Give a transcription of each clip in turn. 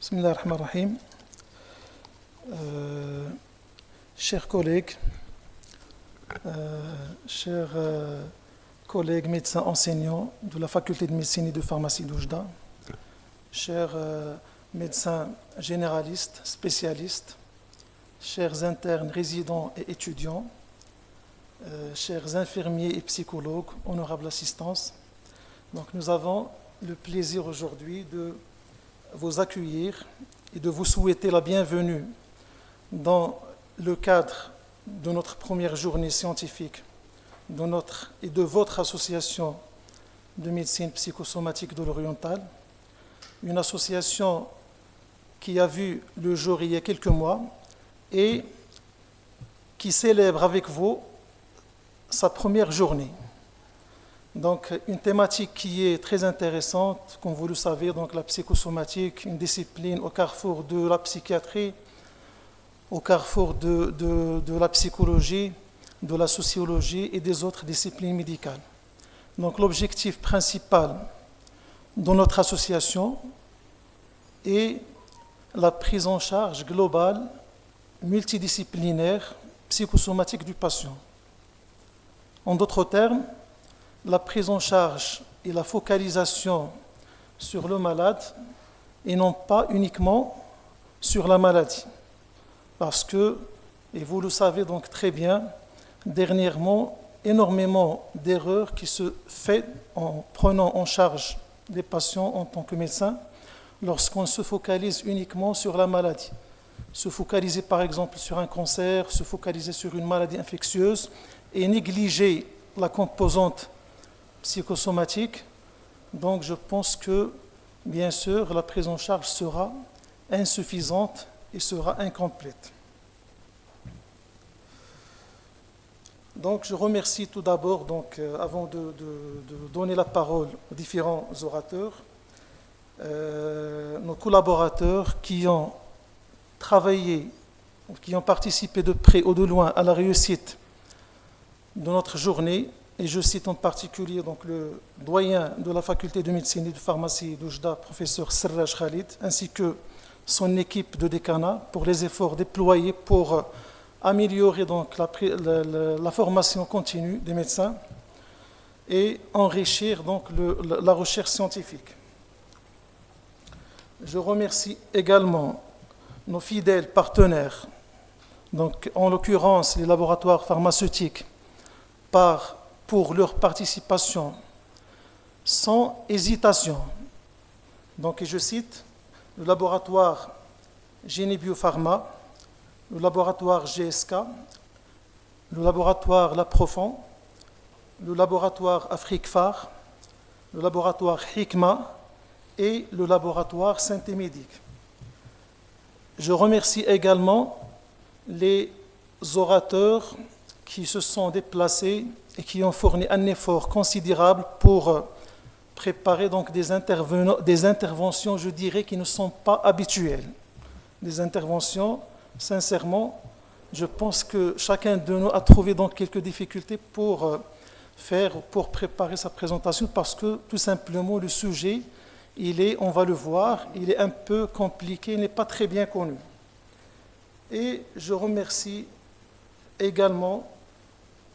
Bismillah ar-Rahman ar-Rahim. Chers collègues, chers collègues médecins enseignants de la faculté de médecine et de pharmacie d'Oujda, chers médecins généralistes, spécialistes, chers internes résidents et étudiants, chers infirmiers et psychologues, honorable assistance. Donc nous avons le plaisir aujourd'hui de vous accueillir et de vous souhaiter la bienvenue dans le cadre de notre première journée scientifique et de votre association de médecine psychosomatique de l'Oriental, une association qui a vu le jour il y a quelques mois et qui célèbre avec vous sa première journée. Donc, une thématique qui est très intéressante, comme vous le savez, donc la psychosomatique, une discipline au carrefour de la psychiatrie, au carrefour de la psychologie, de la sociologie et des autres disciplines médicales. Donc, l'objectif principal de notre association est la prise en charge globale, multidisciplinaire, psychosomatique du patient. En d'autres termes, la prise en charge et la focalisation sur le malade et non pas uniquement sur la maladie. Parce que, et vous le savez donc très bien, dernièrement, énormément d'erreurs qui se font en prenant en charge les patients en tant que médecin lorsqu'on se focalise uniquement sur la maladie. Se focaliser par exemple sur un cancer, se focaliser sur une maladie infectieuse et négliger la composante psychosomatique. Donc je pense que, bien sûr, la prise en charge sera insuffisante et sera incomplète. Donc je remercie tout d'abord, avant de donner la parole aux différents orateurs, nos collaborateurs qui ont travaillé, qui ont participé de près ou de loin à la réussite de notre journée. Et je cite en particulier donc, le doyen de la faculté de médecine et de pharmacie d'Oujda, professeur Serraj Khalid, ainsi que son équipe de décanat pour les efforts déployés pour améliorer donc, la formation continue des médecins et enrichir donc, la recherche scientifique. Je remercie également nos fidèles partenaires, donc, en l'occurrence les laboratoires pharmaceutiques, pour leur participation sans hésitation. Donc, je cite le laboratoire Génie Biopharma, le laboratoire GSK, le laboratoire La Profond, le laboratoire Afrique Phare, le laboratoire Hikma et le laboratoire Santé Médic. Je remercie également les orateurs qui se sont déplacés et qui ont fourni un effort considérable pour préparer donc des interventions, je dirais, qui ne sont pas habituelles. Des interventions, sincèrement, je pense que chacun de nous a trouvé donc quelques difficultés pour préparer sa présentation parce que tout simplement le sujet, on va le voir, il est un peu compliqué, il n'est pas très bien connu. Et je remercie également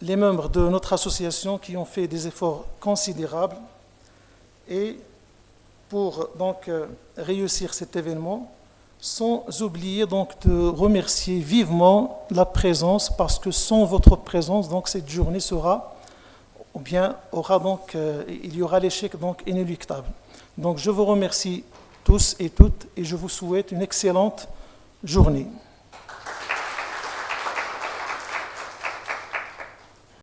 les membres de notre association qui ont fait des efforts considérables et pour donc réussir cet événement, sans oublier donc de remercier vivement la présence, parce que sans votre présence, donc cette journée il y aura l'échec donc inéluctable. Donc je vous remercie tous et toutes et je vous souhaite une excellente journée.